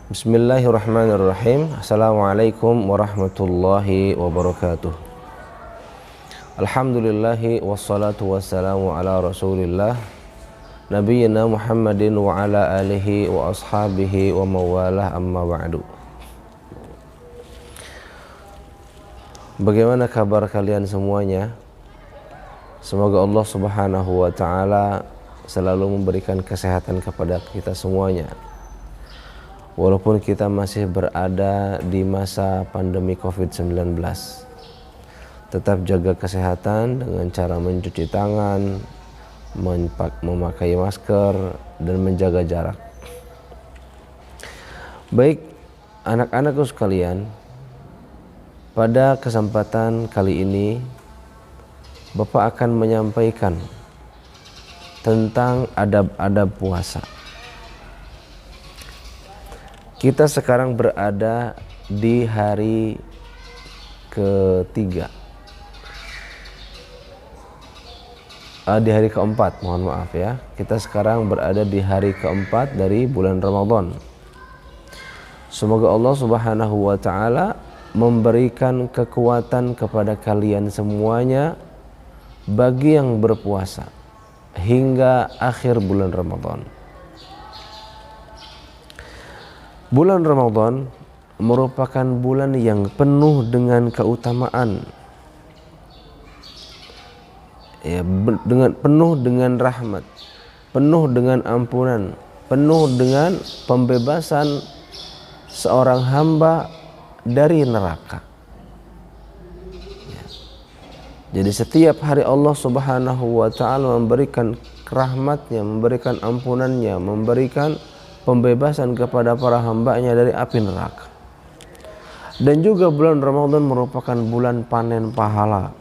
Bismillahirrahmanirrahim. Assalamualaikum warahmatullahi wabarakatuh. Alhamdulillahi wassalatu wassalamu ala rasulillah Nabiyyina Muhammadin wa ala alihi wa ashabihi wa mawalah, amma ba'du. Bagaimana kabar kalian semuanya? Semoga Allah subhanahu wa ta'ala selalu memberikan kesehatan kepada kita semuanya. Walaupun kita masih berada di masa pandemi COVID-19, tetap jaga kesehatan dengan cara mencuci tangan, memakai masker, dan menjaga jarak. Baik anak-anakku sekalian, pada kesempatan kali ini Bapak akan menyampaikan tentang adab-adab puasa. Kita sekarang berada di hari ketiga, di hari keempat, mohon maaf ya. Kita sekarang berada di hari keempat dari bulan Ramadan. Semoga Allah subhanahu wa ta'ala memberikan kekuatan kepada kalian semuanya bagi yang berpuasa hingga akhir bulan Ramadan. Bulan Ramadan merupakan bulan yang penuh dengan keutamaan, ya, penuh dengan rahmat, penuh dengan ampunan, penuh dengan pembebasan seorang hamba dari neraka. Ya. Jadi setiap hari Allah subhanahu wa ta'ala memberikan rahmatnya, memberikan ampunannya, memberikan pembebasan kepada para hambanya dari api neraka. Dan juga bulan Ramadan merupakan bulan panen pahala,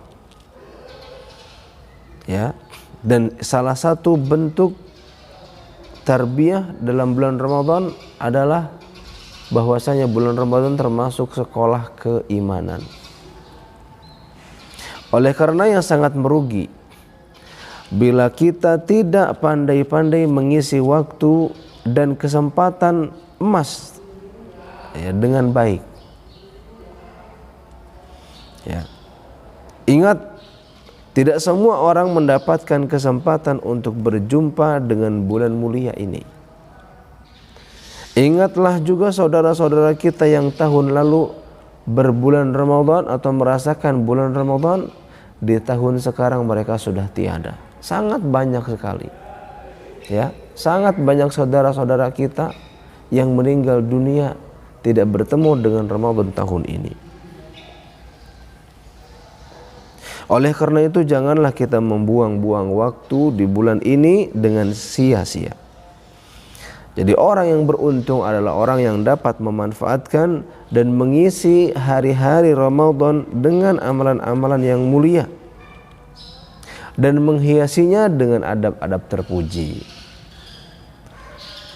ya. Dan salah satu bentuk tarbiyah dalam bulan Ramadan adalah bahwasanya bulan Ramadan termasuk sekolah keimanan. Oleh karena yang sangat merugi bila kita tidak pandai-pandai mengisi waktu dan kesempatan emas, ya, dengan baik. Ya. Ingat, tidak semua orang mendapatkan kesempatan untuk berjumpa dengan bulan mulia ini. Ingatlah juga saudara-saudara kita yang tahun lalu berbulan Ramadan atau merasakan bulan Ramadan, di tahun sekarang mereka sudah tiada. Sangat banyak sekali. Ya, sangat banyak saudara-saudara kita yang meninggal dunia tidak bertemu dengan Ramadan tahun ini. Oleh karena itu janganlah kita membuang-buang waktu di bulan ini dengan sia-sia. Jadi orang yang beruntung adalah orang yang dapat memanfaatkan dan mengisi hari-hari Ramadan dengan amalan-amalan yang mulia dan menghiasinya dengan adab-adab terpuji.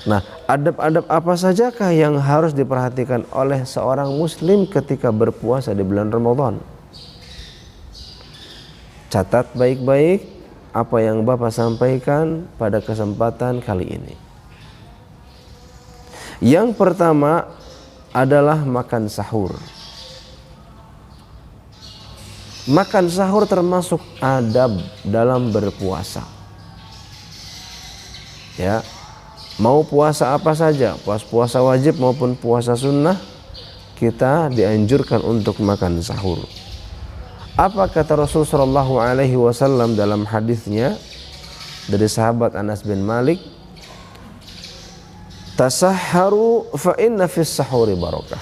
Nah, adab-adab apa sajakah yang harus diperhatikan oleh seorang muslim ketika berpuasa di bulan Ramadan? Catat baik-baik apa yang Bapak sampaikan pada kesempatan kali ini. Yang pertama adalah makan sahur. Makan sahur termasuk adab dalam berpuasa. Ya. Mau puasa apa saja, puasa wajib maupun puasa sunnah, kita dianjurkan untuk makan sahur. Apa kata Rasul sallallahu alaihi wasallam dalam hadisnya dari sahabat Anas bin Malik? Tasahharu fa inna fis sahuri barakah.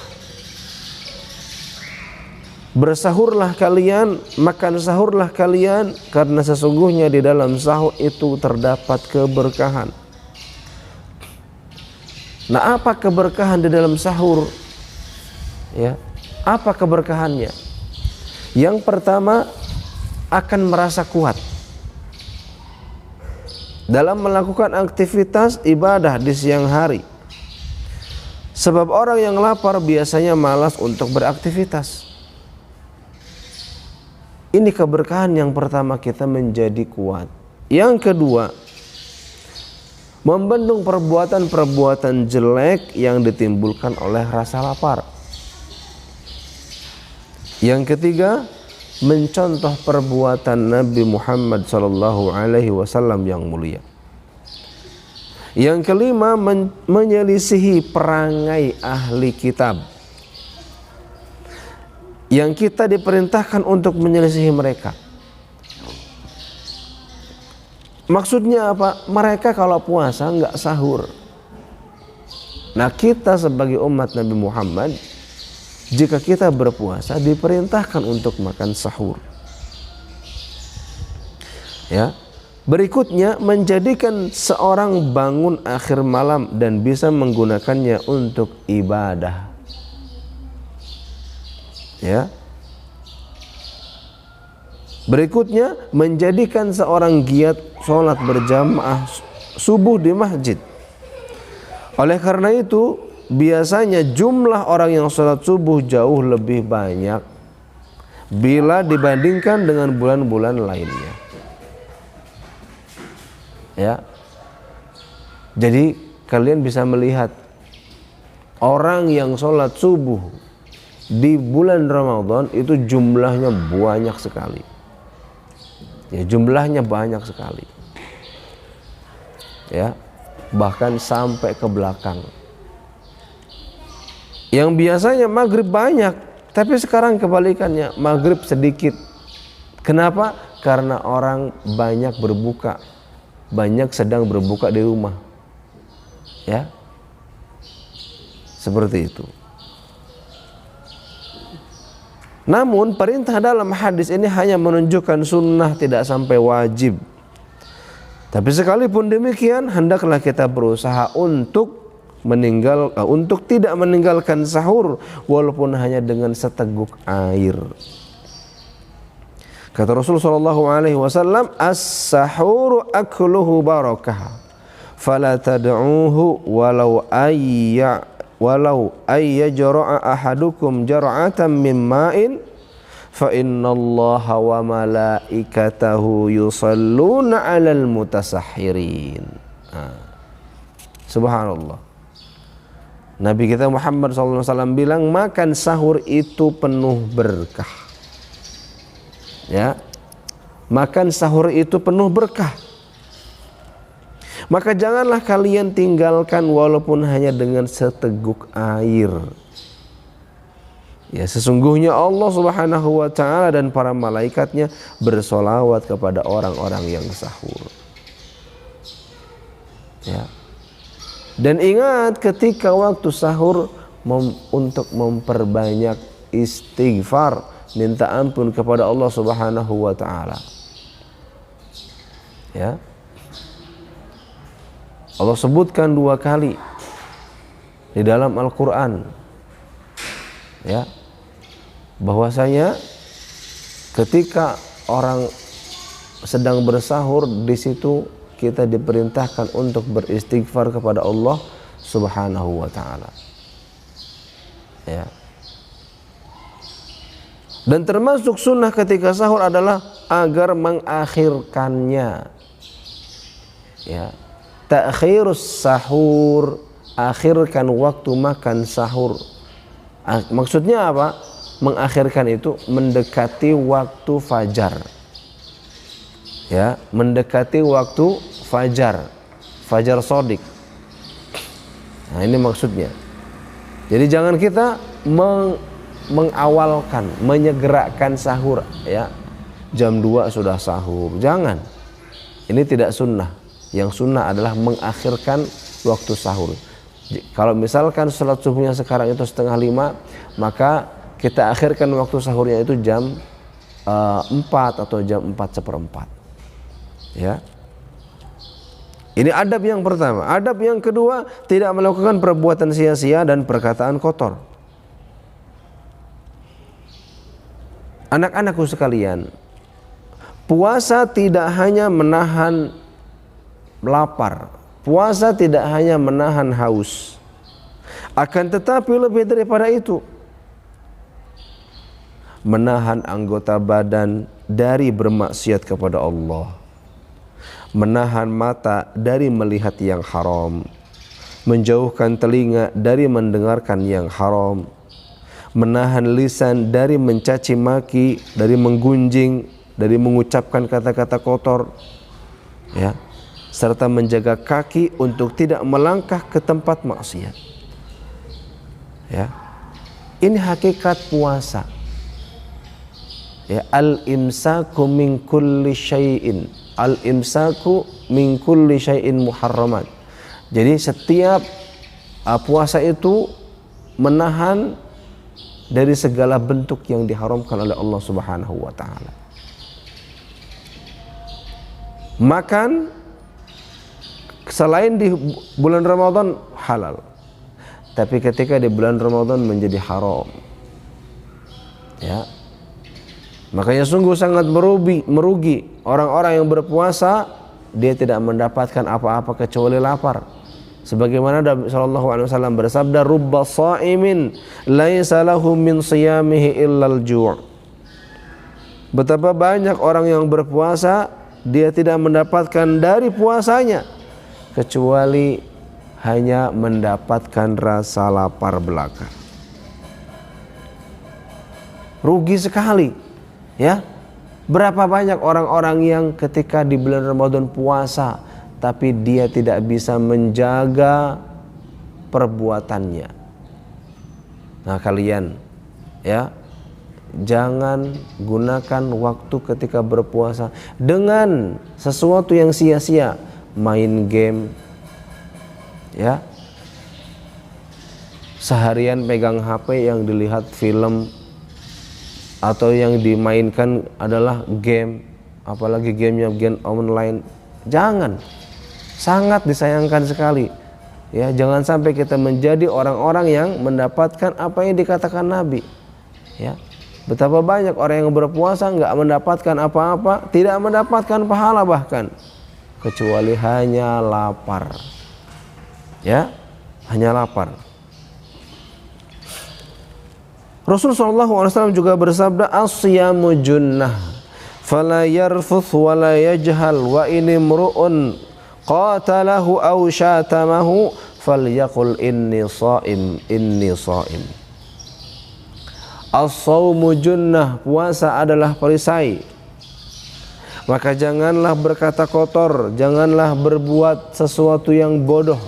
Bersahurlah kalian, makan sahurlah kalian, karena sesungguhnya di dalam sahur itu terdapat keberkahan. Nah, apa keberkahan di dalam sahur? Ya, apa keberkahannya? Yang pertama, akan merasa kuat dalam melakukan aktivitas ibadah di siang hari. Sebab orang yang lapar biasanya malas untuk beraktivitas. Ini keberkahan yang pertama, kita menjadi kuat. Yang kedua, membendung perbuatan-perbuatan jelek yang ditimbulkan oleh rasa lapar. Yang ketiga, mencontoh perbuatan Nabi Muhammad SAW yang mulia. Yang kelima, menyelisihi perangai ahli kitab yang kita diperintahkan untuk menyelisihi mereka. Maksudnya apa? Mereka kalau puasa nggak sahur. Nah, kita sebagai umat Nabi Muhammad, jika kita berpuasa diperintahkan untuk makan sahur. Ya. Berikutnya, menjadikan seorang bangun akhir malam dan bisa menggunakannya untuk ibadah. Ya. Berikutnya, menjadikan seorang giat sholat berjamaah subuh di masjid. Oleh karena itu, biasanya jumlah orang yang sholat subuh jauh lebih banyak bila dibandingkan dengan bulan-bulan lainnya. Ya. Jadi kalian bisa melihat orang yang sholat subuh di bulan Ramadan itu jumlahnya banyak sekali. Ya, jumlahnya banyak sekali. Ya, bahkan sampai ke belakang. Yang biasanya maghrib banyak, tapi sekarang kebalikannya, maghrib sedikit. Kenapa? Karena orang banyak berbuka, banyak sedang berbuka di rumah. Ya, seperti itu. Namun perintah dalam hadis ini hanya menunjukkan sunnah, tidak sampai wajib. Tapi sekalipun demikian, hendaklah kita berusaha untuk tidak meninggalkan sahur walaupun hanya dengan seteguk air. Kata Rasulullah SAW, as-sahuru akluhu barakah, fala tad'uhu walau ayyajra'a ahadukum jar'atan min ma'in fa innallaha wa malaikatahu yusalluna 'alal mutasahhirin. Subhanallah. Nabi kita Muhammad SAW bilang, makan sahur itu penuh berkah. Ya, makan sahur itu penuh berkah. Maka janganlah kalian tinggalkan walaupun hanya dengan seteguk air. Ya, sesungguhnya Allah Subhanahu wa ta'ala dan para malaikatnya bersolawat kepada orang-orang yang sahur. Ya. Dan ingat ketika waktu sahur untuk memperbanyak istighfar, minta ampun kepada Allah Subhanahu wa ta'ala. Ya. Allah sebutkan 2 kali di dalam Al-Quran, ya, bahwasanya ketika orang sedang bersahur, di situ kita diperintahkan untuk beristighfar kepada Allah Subhanahu wa ta'ala. Ya. Dan termasuk sunnah ketika sahur adalah agar mengakhirkannya. Ya. Ta'khirus sahur, akhirkan waktu makan sahur. Maksudnya apa? Mengakhirkan itu mendekati waktu fajar. Ya, mendekati waktu fajar. Fajar shadiq. Nah, ini maksudnya. Jadi jangan kita mengawalkan, menyegerakan sahur, ya. Jam 2 sudah sahur. Jangan. Ini tidak sunnah. Yang sunnah adalah mengakhirkan waktu sahur. Kalau misalkan sholat subuhnya sekarang itu 4:30, maka kita akhirkan waktu sahurnya itu jam 4 atau jam 4:15. Ya. Ini adab yang pertama. Adab yang kedua, tidak melakukan perbuatan sia-sia dan perkataan kotor. Anak-anakku sekalian, puasa tidak hanya menahan lapar, puasa tidak hanya menahan haus, akan tetapi lebih daripada itu, menahan anggota badan dari bermaksiat kepada Allah, menahan mata dari melihat yang haram, menjauhkan telinga dari mendengarkan yang haram, menahan lisan dari mencaci maki, dari menggunjing, dari mengucapkan kata-kata kotor, ya, serta menjaga kaki untuk tidak melangkah ke tempat maksiat. Ya, ini hakikat puasa. Ya, al-imsaku min kulli syai'in, al-imsaku min kulli syai'in muharramat. Jadi setiap puasa itu menahan dari segala bentuk yang diharamkan oleh Allah Subhanahu wa taala. Makan selain di bulan Ramadan halal, tapi ketika di bulan Ramadan menjadi haram. Ya. Makanya sungguh sangat merugi orang-orang yang berpuasa, dia tidak mendapatkan apa-apa kecuali lapar. Sebagaimana Nabi sallallahu alaihi wasallam bersabda, "Rubba sha'imin laisa lahu min shiyamihi illal ju'." Betapa banyak orang yang berpuasa, dia tidak mendapatkan dari puasanya kecuali hanya mendapatkan rasa lapar belaka. Rugi sekali. Ya, berapa banyak orang-orang yang ketika di bulan Ramadan puasa, tapi dia tidak bisa menjaga perbuatannya. Nah kalian, ya, jangan gunakan waktu ketika berpuasa dengan sesuatu yang sia-sia, main game, ya, seharian pegang HP yang dilihat film, atau yang dimainkan adalah game, apalagi gamenya game online. Jangan, sangat disayangkan sekali. Ya, jangan sampai kita menjadi orang-orang yang mendapatkan apa yang dikatakan Nabi. Ya, betapa banyak orang yang berpuasa nggak mendapatkan apa-apa, tidak mendapatkan pahala bahkan, kecuali hanya lapar. Ya, hanya lapar. Rasulullah SAW juga bersabda, "As-siyamu junnah, fala yarfuth wa la yajhal, wa ini mru'un qatalahu aw syatamahu falyaqul inni sha'im, inni sha'im." As-shaumu junnah, puasa adalah perisai. Maka janganlah berkata kotor, janganlah berbuat sesuatu yang bodoh.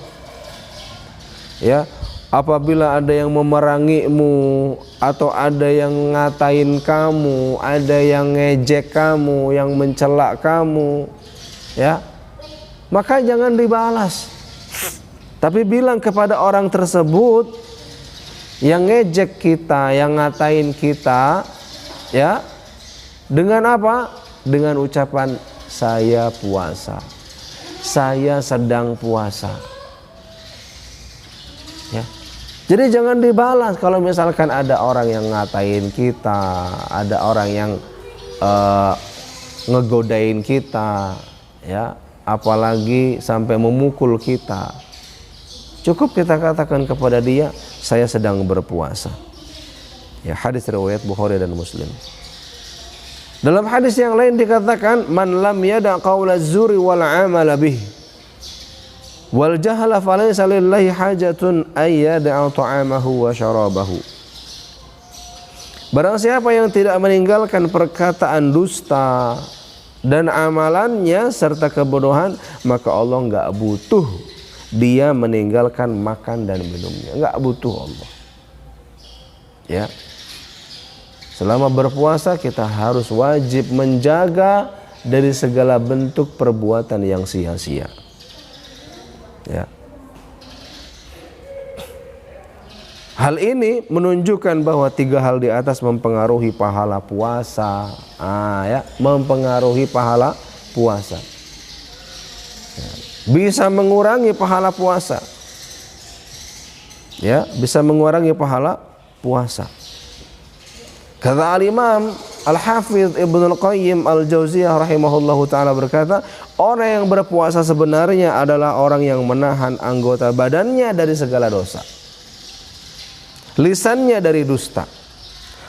Ya, apabila ada yang memerangimu, atau ada yang ngatain kamu, ada yang ngejek kamu, yang mencela kamu, ya, maka jangan dibalas. Tapi bilang kepada orang tersebut yang ngejek kita, yang ngatain kita, ya, dengan apa? Dengan ucapan saya puasa, saya sedang puasa. Ya. Jadi jangan dibalas kalau misalkan ada orang yang ngatain kita, ada orang yang ngegodain kita, ya, apalagi sampai memukul kita. Cukup kita katakan kepada dia, saya sedang berpuasa. Ya, hadis riwayat Bukhari dan Muslim. Dalam hadis yang lain dikatakan, man lam yada' qaula zuri wal 'amala bih wal jahala falaysa lillahi hajatun ayyada'a ta'amahu wa syarabahu. Barang siapa yang tidak meninggalkan perkataan dusta dan amalannya serta kebodohan, maka Allah enggak butuh dia meninggalkan makan dan minumnya. Enggak butuh Allah. Ya. Selama berpuasa kita harus wajib menjaga dari segala bentuk perbuatan yang sia-sia. Ya. Hal ini menunjukkan bahwa 3 hal di atas mempengaruhi pahala puasa. Ya, mempengaruhi pahala puasa. Ya. Bisa mengurangi pahala puasa. Ya, bisa mengurangi pahala puasa. Kata Al-Imam Al-Hafidh Ibnu Al-Qayyim Al-Jauziyah rahimahullahu ta'ala berkata, orang yang berpuasa sebenarnya adalah orang yang menahan anggota badannya dari segala dosa, lisannya dari dusta,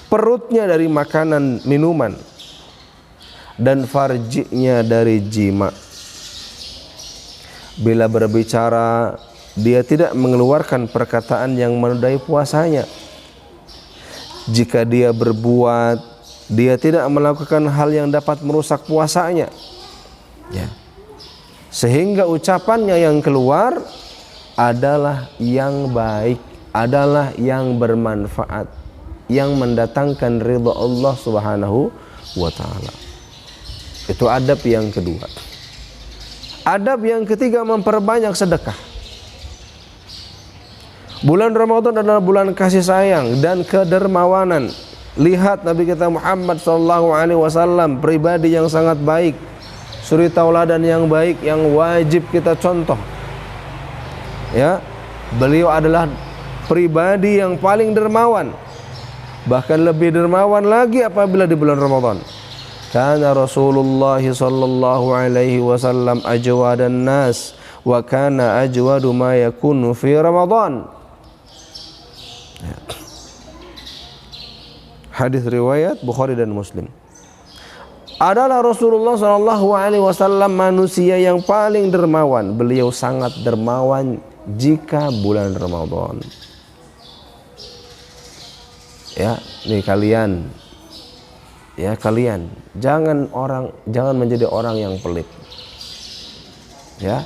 perutnya dari makanan minuman, dan farjinya dari jima. Bila berbicara, dia tidak mengeluarkan perkataan yang menodai puasanya. Jika dia berbuat, dia tidak melakukan hal yang dapat merusak puasanya. Ya. Sehingga ucapannya yang keluar adalah yang baik, adalah yang bermanfaat, yang mendatangkan ridha Allah Subhanahu wa ta'ala. Itu adab yang kedua. Adab yang ketiga, memperbanyak sedekah. Bulan Ramadan adalah bulan kasih sayang dan kedermawanan. Lihat Nabi kita Muhammad SAW, pribadi yang sangat baik, suri tauladan yang baik, yang wajib kita contoh. Ya, beliau adalah pribadi yang paling dermawan, bahkan lebih dermawan lagi apabila di bulan Ramadan. Kana Rasulullah sallallahu alaihi wasallam ajwadan nas wa kana ajwadu ma yakunu fi Ramadan. Hadis riwayat Bukhari dan Muslim. Adalah Rasulullah sallallahu alaihi wasallam manusia yang paling dermawan. Beliau sangat dermawan jika bulan Ramadan. Ya, nih kalian, ya kalian jangan menjadi orang yang pelit. Ya,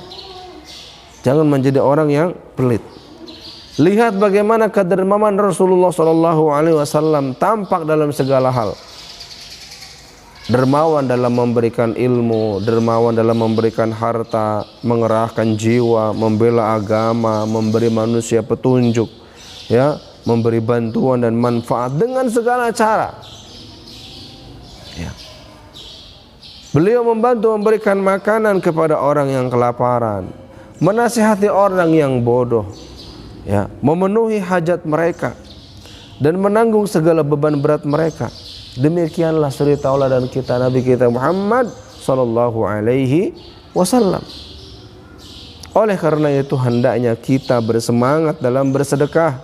jangan menjadi orang yang pelit. Lihat bagaimana kedermawan Rasulullah SAW tampak dalam segala hal. Dermawan dalam memberikan ilmu, dermawan dalam memberikan harta, mengerahkan jiwa, membela agama, memberi manusia petunjuk, ya, memberi bantuan dan manfaat dengan segala cara. Ya. Beliau membantu memberikan makanan kepada orang yang kelaparan, menasihati orang yang bodoh, ya, memenuhi hajat mereka dan menanggung segala beban berat mereka. Demikianlah suri tauladan kita Nabi kita Muhammad sallallahu alaihi wasallam. Oleh karena itu hendaknya kita bersemangat dalam bersedekah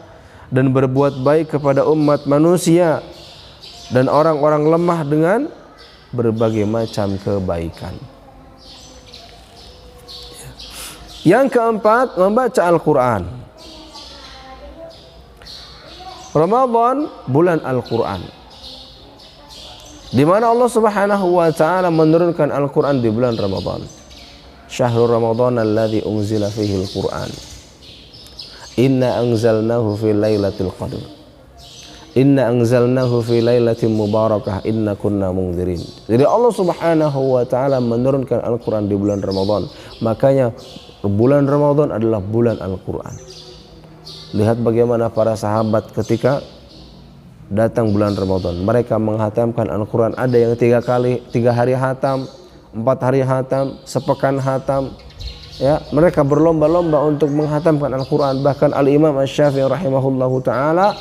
dan berbuat baik kepada umat manusia dan orang-orang lemah dengan berbagai macam kebaikan. Yang keempat, membaca Al-Quran. Ramadan bulan Al-Quran, di mana Allah Subhanahu wa taala menurunkan Al-Qur'an di bulan Ramadan. Syahrul Ramadan alladzi unzila fihi al-Qur'an. Inna anzalnahu fi lailatul qadr. Inna anzalnahu fi lailatin mubarakah inna kunna mundzirin. Jadi Allah Subhanahu wa taala menurunkan Al-Qur'an di bulan Ramadan. Makanya bulan Ramadan adalah bulan Al-Qur'an. Lihat bagaimana para sahabat ketika datang bulan Ramadan, mereka menghatamkan Al-Quran. Ada yang 3 hari hatam, 4 hari hatam, sepekan hatam. Ya, mereka berlomba-lomba untuk menghatamkan Al-Quran. Bahkan Al-Imam Asy-Syafi'i rahimahullahu ta'ala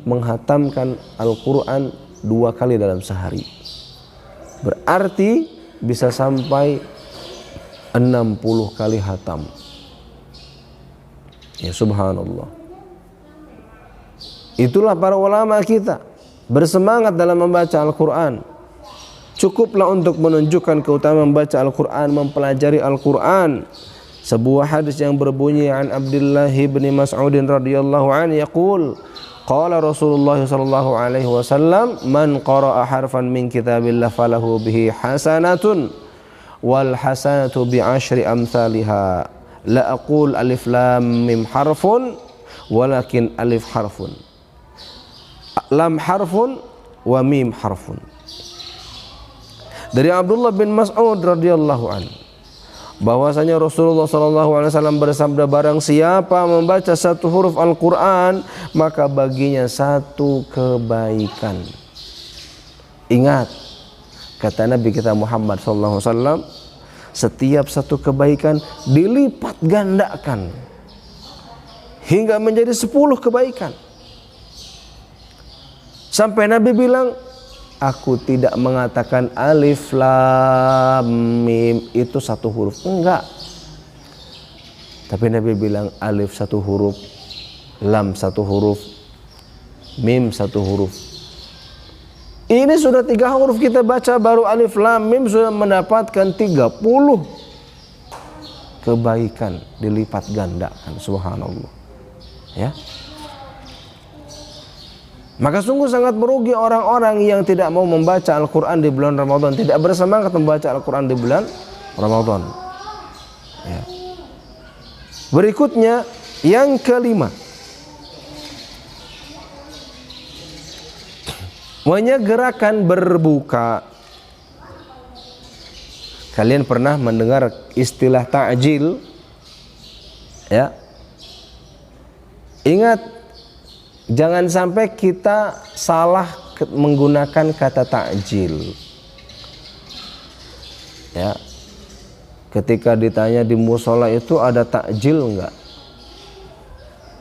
menghatamkan Al-Quran 2 kali dalam sehari. Berarti bisa sampai 60 kali hatam. Ya subhanallah. Itulah para ulama kita bersemangat dalam membaca Al-Quran. Cukuplah untuk menunjukkan keutamaan membaca Al-Quran, mempelajari Al-Quran. Sebuah hadis yang berbunyi an Abdullah bin Mas'ud radhiyallahu anhu yaqul qala Rasulullah sallallahu alaihi wasallam man qara'a harfan min kitabillah falahu bihi hasanatun wal hasanatu bi 10 amsalha la aqul alif lam mim harfun walakin alif harfun, lam harfun wa mim harfun. Dari Abdullah bin Mas'ud radhiyallahu anhu bahwasanya Rasulullah sallallahu alaihi wasallam bersabda, barang siapa membaca 1 huruf Al-Qur'an maka baginya 1 kebaikan. Ingat kata Nabi kita Muhammad sallallahu alaihi wasallam, setiap 1 kebaikan dilipat gandakan hingga menjadi 10 kebaikan. Sampai Nabi bilang, aku tidak mengatakan alif lam mim itu 1 huruf, enggak. Tapi Nabi bilang alif 1 huruf, lam 1 huruf, mim 1 huruf. Ini sudah 3 huruf kita baca, baru alif lam mim sudah mendapatkan 30. kebaikan dilipat gandakan, subhanallah. Ya. Maka sungguh sangat merugi orang-orang yang tidak mau membaca Al-Quran di bulan Ramadan, tidak bersemangat membaca Al-Quran di bulan Ramadan. Ya. Berikutnya yang kelima, menyegerakan berbuka. Kalian pernah mendengar istilah ta'jil? Ya. Ingat, jangan sampai kita salah menggunakan kata ta'jil. Ya. Ketika ditanya di musola itu ada takjil enggak?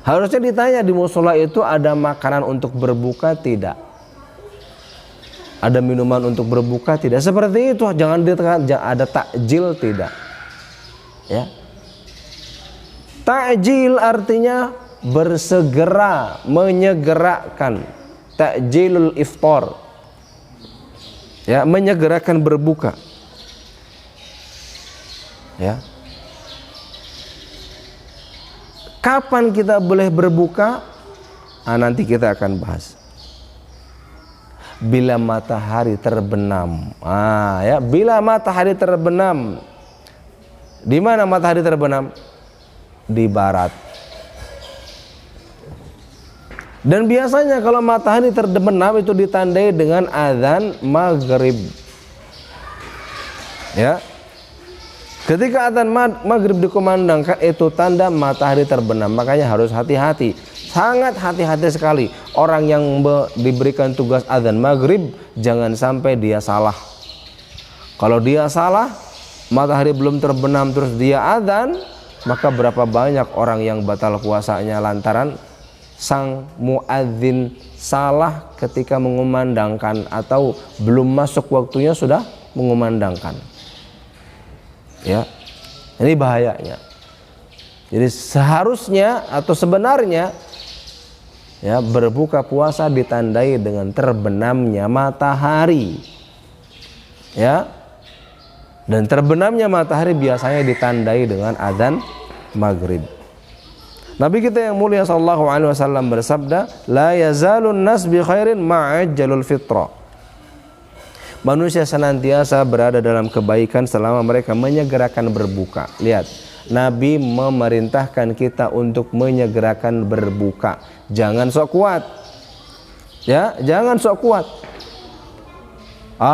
Harusnya ditanya di musola itu ada makanan untuk berbuka tidak? Ada minuman untuk berbuka tidak? Seperti itu, jangan ditanya ada takjil tidak. Ya. Takjil artinya bersegera, menyegerakan. Takjilul iftar. Ya, menyegerakan berbuka. Ya. Kapan kita boleh berbuka? Nanti kita akan bahas. Bila matahari terbenam. Ya, bila matahari terbenam. Di mana matahari terbenam? Di barat. Dan biasanya kalau matahari terbenam itu ditandai dengan azan maghrib. Ya. Ketika adzan maghrib dikumandangkan itu tanda matahari terbenam. Makanya harus hati-hati, sangat hati-hati sekali. Orang yang diberikan tugas adzan maghrib jangan sampai dia salah. Kalau dia salah, matahari belum terbenam terus dia adzan, maka berapa banyak orang yang batal puasanya lantaran sang muadzin salah ketika mengumandangkan atau belum masuk waktunya sudah mengumandangkan. Ya, ini bahayanya. Jadi seharusnya atau sebenarnya ya berbuka puasa ditandai dengan terbenamnya matahari. Ya. Dan terbenamnya matahari biasanya ditandai dengan adzan maghrib. Nabi kita yang mulia sallallahu alaihi wasallam bersabda, "La yazalun nas bi khairin ma'ajjalul fitra." Manusia senantiasa berada dalam kebaikan selama mereka menyegerakan berbuka. Lihat, Nabi memerintahkan kita untuk menyegerakan berbuka. Jangan sok kuat. Ya, jangan sok kuat.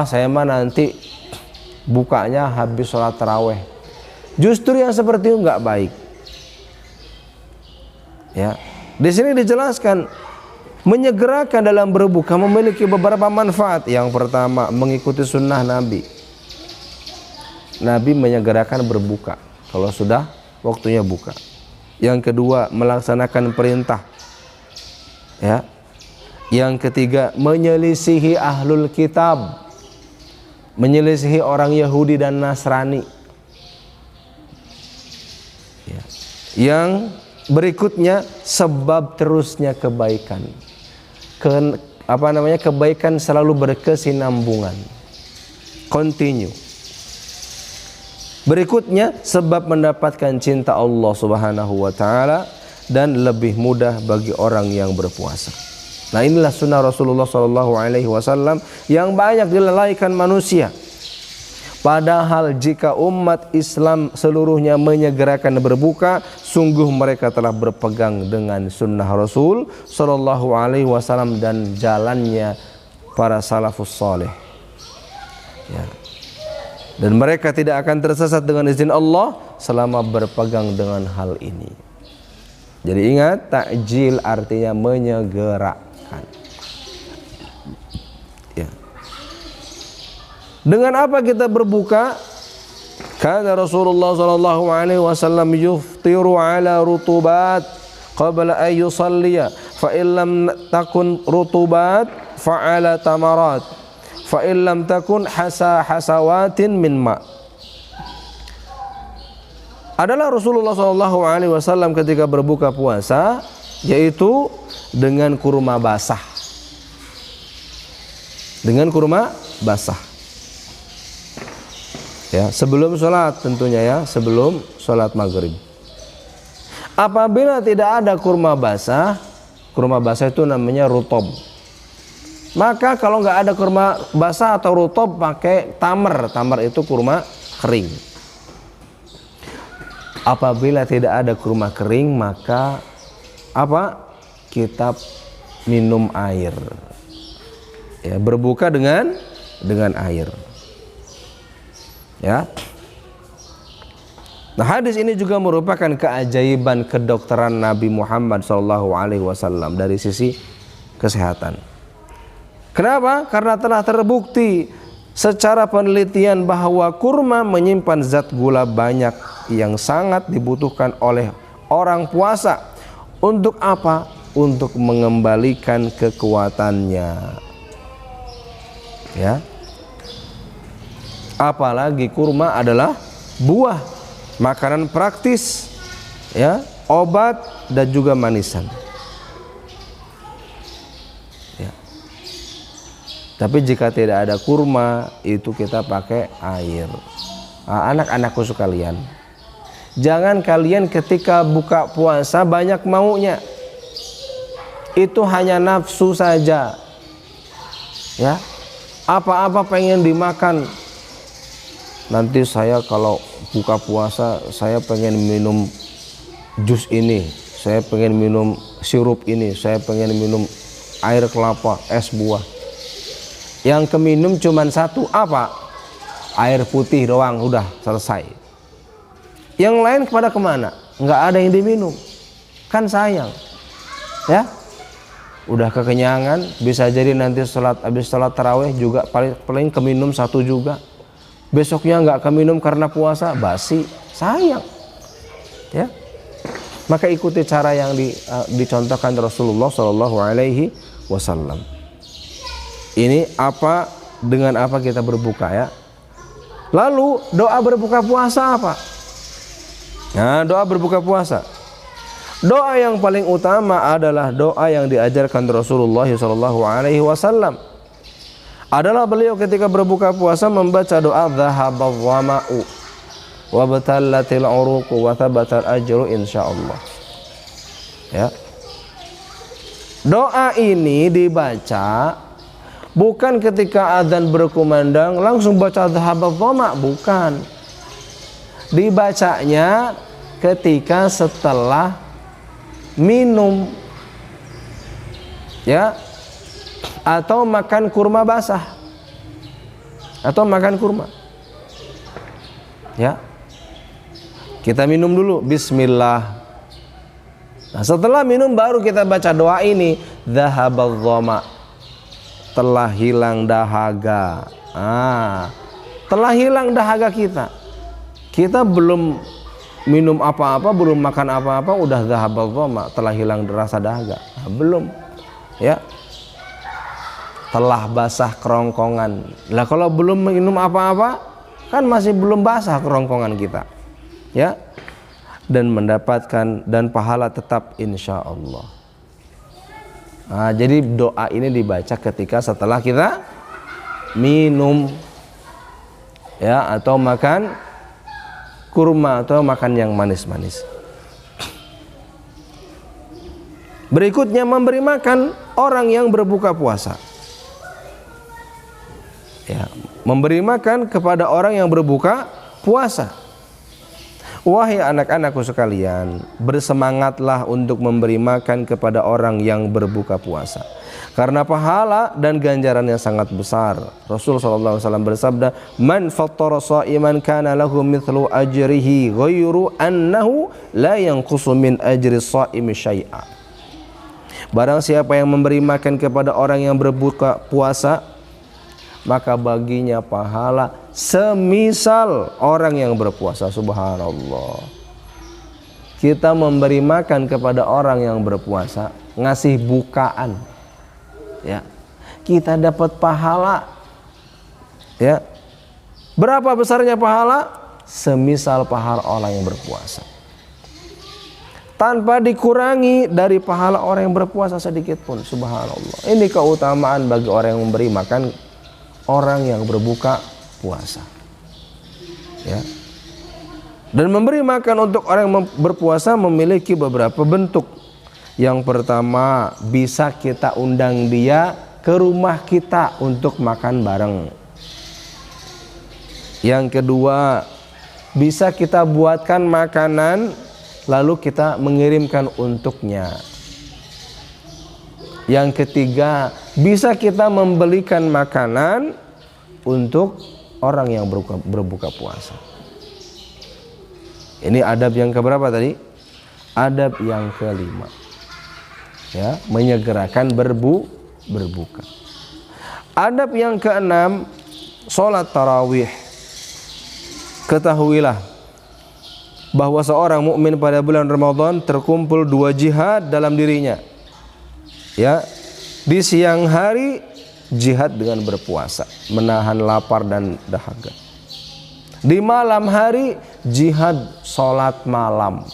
Saya mah nanti bukanya habis sholat taraweh. Justru yang seperti itu enggak baik. Ya. Di sini dijelaskan menyegerakan dalam berbuka memiliki beberapa manfaat. Yang pertama, mengikuti sunnah Nabi. Nabi menyegerakan berbuka kalau sudah waktunya buka. Yang kedua, melaksanakan perintah. Ya. Yang ketiga, menyelisihi ahlul kitab, menyelisihi orang Yahudi dan Nasrani. Ya. Yang berikutnya, sebab terusnya kebaikan. Kebaikan selalu berkesinambungan, continue. Berikutnya, sebab mendapatkan cinta Allah Subhanahu wa taala dan lebih mudah bagi orang yang berpuasa. Nah, inilah sunnah Rasulullah sallallahu alaihi wasallam yang banyak dilalaikan manusia. Padahal jika umat Islam seluruhnya menyegerakan berbuka, sungguh mereka telah berpegang dengan sunnah Rasul sallallahu alaihi wasallam dan jalannya para salafus saleh. Ya. Dan mereka tidak akan tersesat dengan izin Allah selama berpegang dengan hal ini. Jadi ingat, takjil artinya menyegerakan. Ya. Dengan apa kita berbuka? Kana Rasulullah sallallahu alaihi wasallam yuftiru ala rutubat qabla an yusalliya, fa illam takun rutubat fa ala tamarat, fa illam takun hasawatin min ma. Adalah Rasulullah sallallahu alaihi wasallam ketika berbuka puasa yaitu dengan kurma basah. Dengan kurma basah. Ya, sebelum sholat tentunya ya, sebelum sholat maghrib. Apabila tidak ada kurma basah itu namanya rutob. Maka kalau nggak ada kurma basah atau rutob, pakai tamar. Tamar itu kurma kering. Apabila tidak ada kurma kering, maka apa? Kita minum air. Ya, berbuka dengan air. Ya. Nah, hadis ini juga merupakan keajaiban kedokteran Nabi Muhammad SAW dari sisi kesehatan. Kenapa? Karena telah terbukti secara penelitian bahwa kurma menyimpan zat gula banyak yang sangat dibutuhkan oleh orang puasa. Untuk apa? Untuk mengembalikan kekuatannya. Ya. Apalagi kurma adalah buah, makanan praktis, ya, obat dan juga manisan. Ya. Tapi jika tidak ada kurma, itu kita pakai air. Anak-anakku sekalian, jangan kalian ketika buka puasa banyak maunya. Itu hanya nafsu saja. Ya. Apa-apa pengen dimakan. Nanti saya kalau buka puasa saya pengen minum jus ini, saya pengen minum sirup ini, saya pengen minum air kelapa, es buah. Yang keminum cuma satu, apa? Air putih doang, udah selesai. Yang lain kepada kemana? Nggak ada yang diminum, kan sayang. Ya, udah kekenyangan, bisa jadi nanti habis sholat tarawih juga paling keminum satu juga. Besoknya nggak keminum karena puasa, basi, sayang. Ya, maka ikuti cara yang dicontohkan Rasulullah SAW. Ini apa, dengan apa kita berbuka ya. Lalu doa berbuka puasa apa? Nah, doa berbuka puasa. Doa yang paling utama adalah doa yang diajarkan Rasulullah SAW. Adalah beliau ketika berbuka puasa membaca doa dhahabadh dhama'u wa batallatil uruqu wa thabatal ajru insyaallah. Ya. Doa ini dibaca bukan ketika azan berkumandang langsung baca dhahabadh dhama', bukan. Dibacanya ketika setelah minum, ya, atau makan kurma basah, atau makan kurma. Ya, kita minum dulu, Bismillah. Nah, setelah minum baru kita baca doa ini, dhahabadh dhama', telah hilang dahaga. Telah hilang dahaga kita. Kita belum minum apa-apa, belum makan apa-apa, udah dhahabadh dhama', telah hilang rasa dahaga. Belum. Ya. Telah basah kerongkongan. Lah kalau belum minum apa-apa, kan masih belum basah kerongkongan kita. Ya. Dan mendapatkan dan pahala tetap insya Allah. Jadi doa ini dibaca ketika setelah kita minum, ya, atau makan kurma atau makan yang manis-manis. Berikutnya memberi makan orang yang berbuka puasa. Ya, memberi makan kepada orang yang berbuka puasa. Wahai anak-anakku sekalian, bersemangatlah untuk memberi makan kepada orang yang berbuka puasa, karena pahala dan ganjaran yang sangat besar. Rasul SAW bersabda, "Man fattara sha'iman kana lahu mithlu ajrihi ghairu annahu la yanqusu min ajri sha'imi syai'a." Barang siapa yang memberi makan kepada orang yang berbuka puasa, maka baginya pahala semisal orang yang berpuasa. Subhanallah. Kita memberi makan kepada orang yang berpuasa, ngasih bukaan, ya, kita dapat pahala. Ya, berapa besarnya pahala? Semisal pahala orang yang berpuasa, tanpa dikurangi dari pahala orang yang berpuasa sedikit pun. Subhanallah. Ini keutamaan bagi orang yang memberi makan orang yang berbuka puasa. Ya. Dan memberi makan untuk orang yang berpuasa memiliki beberapa bentuk. Yang pertama, bisa kita undang dia ke rumah kita untuk makan bareng. Yang kedua, bisa kita buatkan makanan lalu kita mengirimkan untuknya. Yang ketiga, bisa kita membelikan makanan untuk orang yang berbuka puasa. Ini adab yang keberapa tadi? Adab yang kelima. Ya, menyegerakan berbuka. Adab yang keenam, sholat tarawih. Ketahuilah bahwa seorang mukmin pada bulan Ramadan terkumpul 2 jihad dalam dirinya. Ya, di siang hari jihad dengan berpuasa, menahan lapar dan dahaga. Di malam hari jihad sholat malam.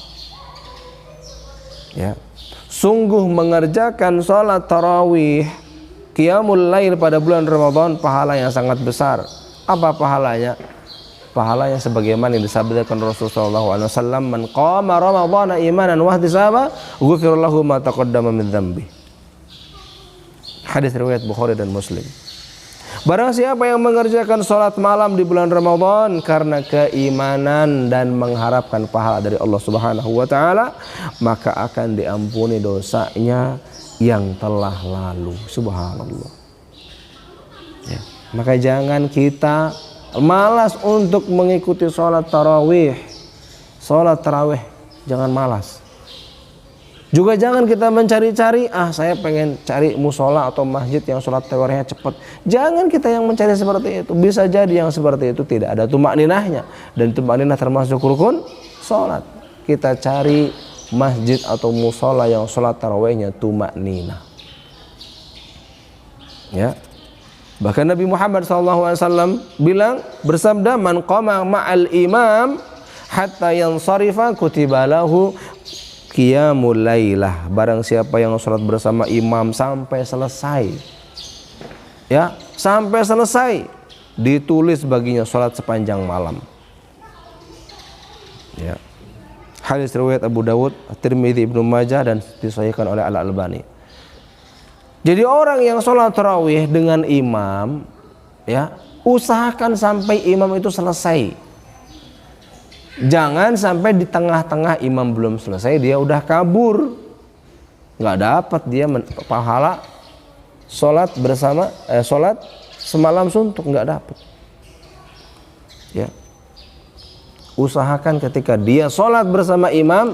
Ya, sungguh mengerjakan sholat tarawih, qiyamul lail pada bulan Ramadan pahala yang sangat besar. Apa pahalanya? Pahalanya sebagaimana yang disabdakan Rasulullah SAW, "Man qama Ramadhana imanan wa ihtisaban, ghufira lahu ma taqaddama min dzambi." Hadis riwayat Bukhari dan Muslim. Barang siapa yang mengerjakan sholat malam di bulan Ramadan karena keimanan dan mengharapkan pahala dari Allah Subhanahu wa taala, maka akan diampuni dosanya yang telah lalu. Subhanallah. Ya. Maka jangan kita malas untuk mengikuti sholat tarawih. Sholat tarawih jangan malas. Juga jangan kita mencari-cari, saya pengen cari musola atau masjid yang sholat tarawihnya cepat. Jangan kita yang mencari seperti itu. Bisa jadi yang seperti itu tidak ada tumakninahnya. Dan tumakninah termasuk rukun sholat. Kita cari masjid atau musola yang sholat tarawihnya tumakninah. Ya. Bahkan Nabi Muhammad SAW bilang, bersabda, "Man qama ma'al imam hatta yansarifa kutiba lahu qiyamul lailah." Barang siapa yang sholat bersama imam sampai selesai, ya, sampai selesai, ditulis baginya sholat sepanjang malam. Ya. Hadis riwayat Abu Dawud, Tirmidzi, Ibnu Majah dan disahihkan oleh Al-Albani. Jadi orang yang sholat tarawih dengan imam, ya, usahakan sampai imam itu selesai. Jangan sampai di tengah-tengah imam belum selesai dia udah kabur, nggak dapat dia pahala sholat bersama, sholat semalam suntuk, nggak dapat. Ya, usahakan ketika dia sholat bersama imam,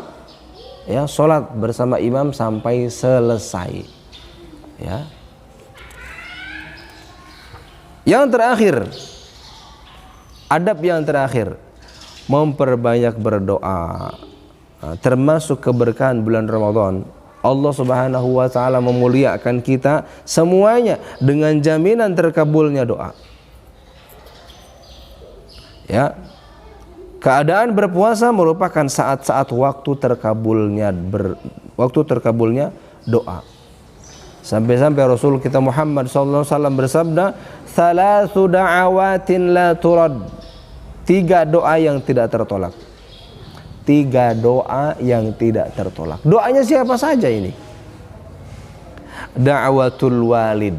ya, sholat bersama imam sampai selesai. Ya. Yang terakhir, adab yang terakhir, memperbanyak berdoa. Termasuk keberkahan bulan Ramadan. Allah Subhanahu wa taala memuliakan kita semuanya dengan jaminan terkabulnya doa. Ya. Keadaan berpuasa merupakan saat-saat waktu terkabulnya doa. Sampai-sampai Rasul kita Muhammad SAW bersabda, "Thalathu da'awatin la turad." 3 doa yang tidak tertolak. 3 doa yang tidak tertolak. Doanya siapa saja ini? Da'watul walid.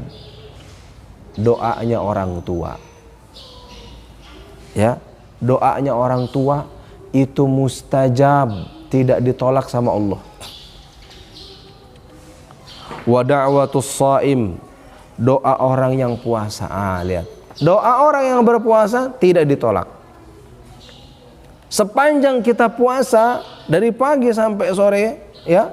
Doanya orang tua. Ya, doanya orang tua itu mustajab, tidak ditolak sama Allah. Wa da'watus shaim, doa orang yang puasa. Lihat. Doa orang yang berpuasa tidak ditolak. Sepanjang kita puasa dari pagi sampai sore, ya,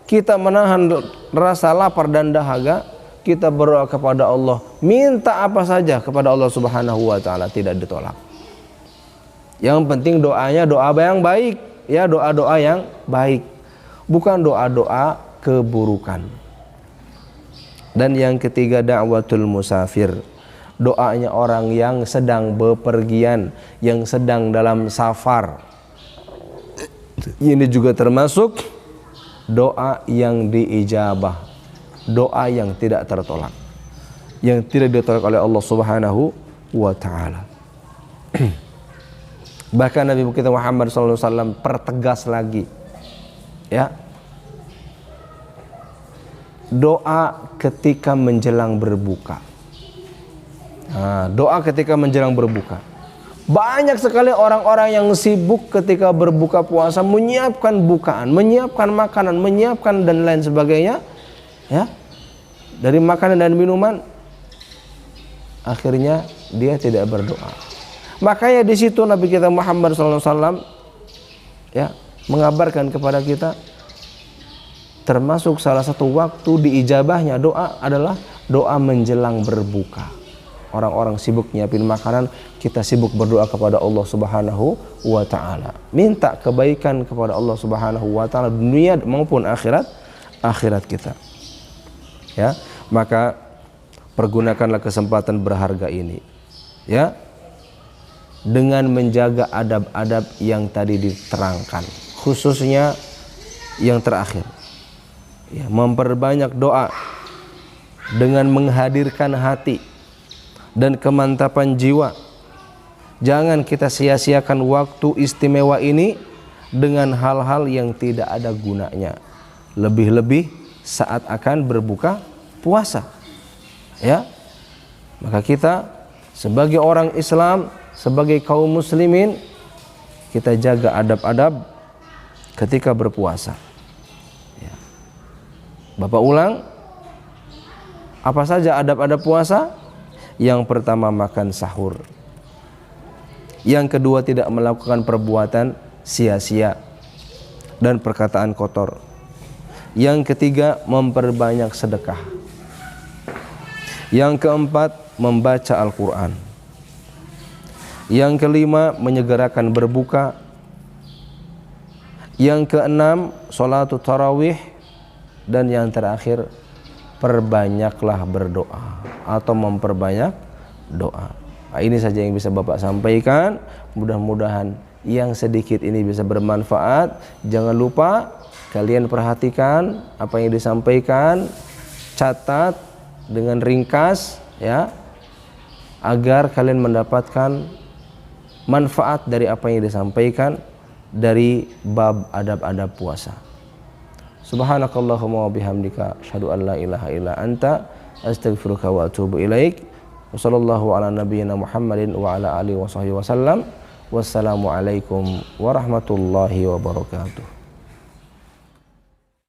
kita menahan rasa lapar dan dahaga, kita berdoa kepada Allah, minta apa saja kepada Allah Subhanahu wa taala, tidak ditolak. Yang penting doanya doa yang baik, ya, doa-doa yang baik. Bukan doa-doa keburukan. Dan yang ketiga, da'watul musafir, doanya orang yang sedang bepergian, yang sedang dalam safar. Ini juga termasuk doa yang diijabah, doa yang tidak tertolak, yang tidak ditolak oleh Allah Subhanahu wa taala. Bahkan Nabi kita Muhammad SAW pertegas lagi, ya, doa ketika menjelang berbuka. Nah, doa ketika menjelang berbuka. Banyak sekali orang-orang yang sibuk ketika berbuka puasa menyiapkan bukaan, menyiapkan makanan, menyiapkan dan lain sebagainya, ya, dari makanan dan minuman. Akhirnya dia tidak berdoa. Makanya di situ Nabi kita Muhammad SAW, ya, mengabarkan kepada kita, termasuk salah satu waktu diijabahnya doa adalah doa menjelang berbuka. Orang-orang sibuk nyiapin makanan, kita sibuk berdoa kepada Allah Subhanahu wa taala. Minta kebaikan kepada Allah Subhanahu wa taala dunia maupun akhirat kita. Ya, maka pergunakanlah kesempatan berharga ini, ya, dengan menjaga adab-adab yang tadi diterangkan, khususnya yang terakhir. Ya, memperbanyak doa dengan menghadirkan hati dan kemantapan jiwa. Jangan kita sia-siakan waktu istimewa ini dengan hal-hal yang tidak ada gunanya. Lebih-lebih saat akan berbuka puasa. Ya. Maka kita sebagai orang Islam, sebagai kaum muslimin, kita jaga adab-adab ketika berpuasa. Bapak ulang, apa saja adab-adab puasa? Yang pertama, makan sahur. Yang kedua, tidak melakukan perbuatan sia-sia dan perkataan kotor. Yang ketiga, memperbanyak sedekah. Yang keempat, membaca Al-Quran. Yang kelima, menyegerakan berbuka. Yang keenam, sholatul tarawih. Dan yang terakhir, perbanyaklah berdoa atau memperbanyak doa. Nah, ini saja yang bisa Bapak sampaikan. Mudah-mudahan yang sedikit ini bisa bermanfaat. Jangan lupa kalian perhatikan apa yang disampaikan, catat dengan ringkas, ya, agar kalian mendapatkan manfaat dari apa yang disampaikan dari bab adab-adab puasa. Subhanakallahumma wa bihamdika asyhadu an la ilaha illa anta astaghfiruka wa atubu ilaik. Wassallallahu ala nabiyyina Muhammadin wa ala alihi wa sahbihi wasallam. Wassalamu alaikum warahmatullahi wabarakatuh.